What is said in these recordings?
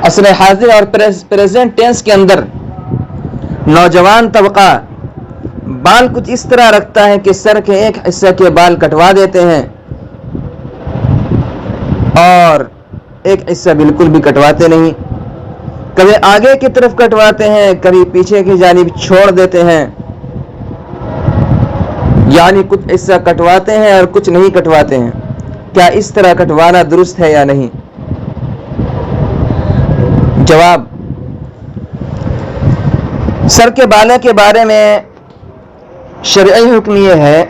عصر حاضر اور پریزنٹ ٹینس کے اندر نوجوان طبقہ بال کچھ اس طرح رکھتا ہے کہ سر کے ایک حصے کے بال کٹوا دیتے ہیں اور ایک حصہ بالکل بھی کٹواتے نہیں، کبھی آگے کی طرف کٹواتے ہیں، کبھی پیچھے کی جانب چھوڑ دیتے ہیں، یعنی کچھ حصہ کٹواتے ہیں اور کچھ نہیں کٹواتے ہیں۔ کیا اس طرح کٹوانا درست ہے یا نہیں؟ جواب: سر کے بالوں کے بارے میں شرعی حکم یہ ہے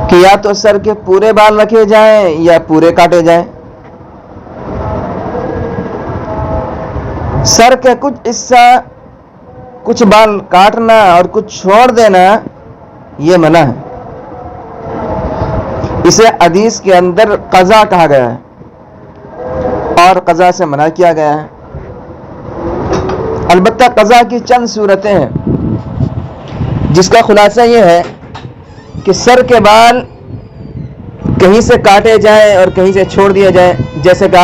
کہ یا تو سر کے پورے بال رکھے جائیں یا پورے کاٹے جائیں۔ سر کے کچھ حصہ، کچھ بال کاٹنا اور کچھ چھوڑ دینا یہ منع ہے۔ اسے حدیث کے اندر قضا کہا گیا ہے اور قضا سے منع کیا گیا ہے۔ البتہ قضا کی چند صورتیں ہیں جس کا خلاصہ یہ ہے کہ سر کے بال کہیں سے کاٹے جائیں اور کہیں سے چھوڑ دیا جائے، جیسے کہ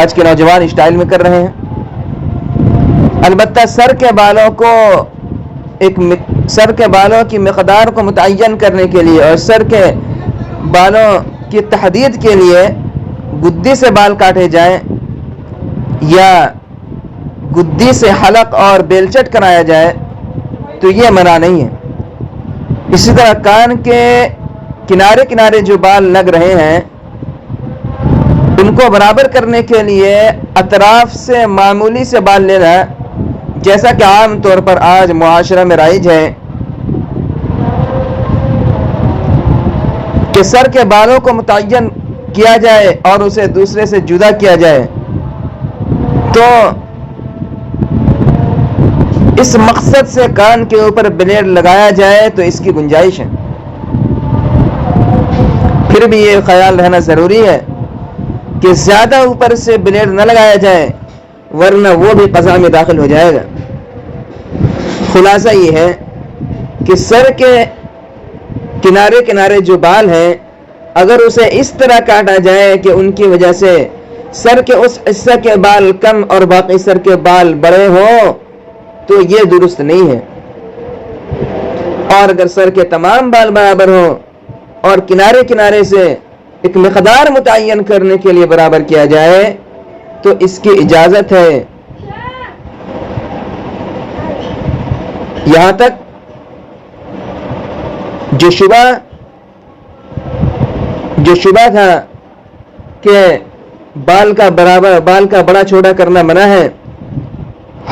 آج کے نوجوان اسٹائل میں کر رہے ہیں۔ البتہ سر کے بالوں کی مقدار کو متعین کرنے کے لیے اور سر کے بالوں کی تحدید کے لیے گدی سے بال کاٹے جائیں یا گدی سے حلق اور بیلچٹ کرایا جائے تو یہ منع نہیں ہے۔ اسی طرح کان کے کنارے کنارے جو بال لگ رہے ہیں ان کو برابر کرنے کے لیے اطراف سے معمولی سے بال لینا، جیسا کہ عام طور پر آج معاشرہ میں رائج ہے کہ سر کے بالوں کو متعین کیا جائے اور اسے دوسرے سے جدا کیا جائے، تو اس مقصد سے کان کے اوپر بلیڈ لگایا جائے تو اس کی گنجائش ہے۔ پھر بھی یہ خیال رہنا ضروری ہے کہ زیادہ اوپر سے بلیڈ نہ لگایا جائے ورنہ وہ بھی قضا میں داخل ہو جائے گا۔ خلاصہ یہ ہے کہ سر کے کنارے کنارے جو بال ہیں اگر اسے اس طرح کاٹا جائے کہ ان کی وجہ سے سر کے اس حصے کے بال کم اور باقی سر کے بال بڑے ہوں تو یہ درست نہیں ہے، اور اگر سر کے تمام بال برابر ہوں اور کنارے کنارے سے ایک مقدار متعین کرنے کے لیے برابر کیا جائے تو اس کی اجازت ہے۔ یہاں تک جو شبہ تھا کہ بال کا بڑا چھوٹا کرنا منع ہے،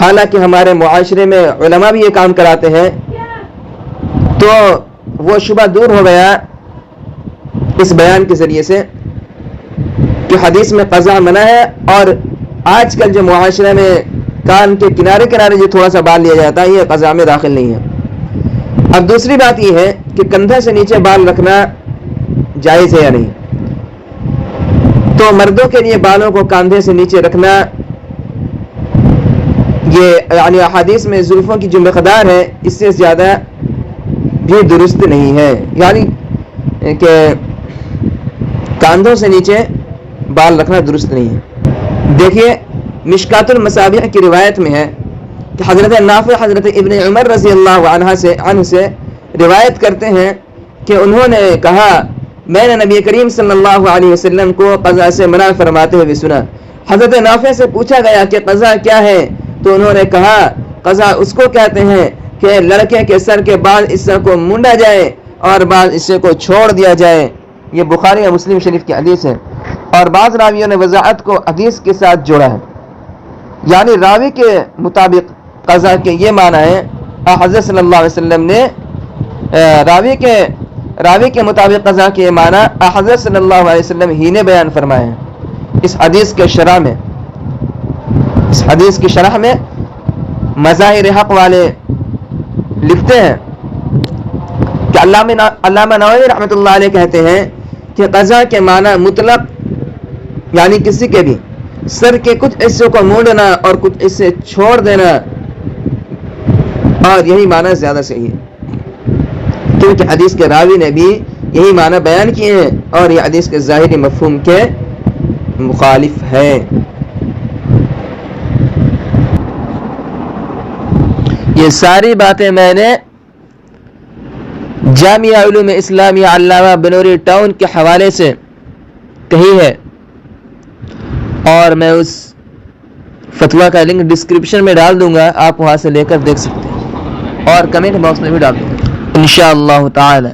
حالانکہ ہمارے معاشرے میں علماء بھی یہ کام کراتے ہیں، تو وہ شبہ دور ہو گیا اس بیان کے ذریعے سے کہ حدیث میں قضا منع ہے، اور آج کل جو معاشرے میں کان کے کنارے کنارے جو تھوڑا سا بال لیا جاتا ہے یہ قضا میں داخل نہیں ہے۔ اب دوسری بات یہ ہے کہ کندھے سے نیچے بال رکھنا جائز ہے یا نہیں۔ تو مردوں کے لیے بالوں کو کاندھے سے نیچے رکھنا یہ یعنی احادیث میں زلفوں کی جو مقدار ہے اس سے زیادہ بھی درست نہیں ہے، یعنی کہ کاندھوں سے نیچے بال رکھنا درست نہیں ہے۔ دیکھیے مشکات المصابیح کی روایت میں ہے کہ حضرت نافع حضرت ابن عمر رضی اللہ عنہ سے روایت کرتے ہیں کہ انہوں نے کہا میں نے نبی کریم صلی اللہ علیہ وسلم کو قضا سے منع فرماتے ہوئے سنا۔ حضرت نافع سے پوچھا گیا کہ قضا کیا ہے، تو انہوں نے کہا قضا اس کو کہتے ہیں کہ لڑکے کے سر کے بعض حصے کو مونڈا جائے اور بعض حصے کو چھوڑ دیا جائے۔ یہ بخاری اور مسلم شریف کی حدیث ہے، اور بعض راویوں نے وضاحت کو حدیث کے ساتھ جوڑا ہے، یعنی راوی کے مطابق قضا کے یہ معنی ہے، حضرت صلی اللہ علیہ وسلم نے راوی کے مطابق قضا کے یہ معنی حضرت صلی اللہ علیہ وسلم ہی نے بیان فرمائے ہیں۔ اس حدیث کی شرح میں مظاہر حق والے لکھتے ہیں کہ علامہ نووی رحمۃ اللہ علیہ کہتے ہیں کہ قضا کے معنی مطلق یعنی کسی کے بھی سر کے کچھ حصوں کو مونڈنا اور کچھ حصے چھوڑ دینا، اور یہی معنی زیادہ صحیح ہے کیونکہ حدیث کے راوی نے بھی یہی معنی بیان کیے ہیں اور یہ حدیث کے ظاہری مفہوم کے مخالف ہے۔ یہ ساری باتیں میں نے جامعہ علوم اسلامیہ علامہ بنوری ٹاؤن کے حوالے سے کہی ہے، اور میں اس فتویٰ کا لنک ڈسکرپشن میں ڈال دوں گا، آپ وہاں سے لے کر دیکھ سکتے ہیں، اور کمنٹ باکس میں بھی ڈال دوں گا انشاءاللہ تعالی۔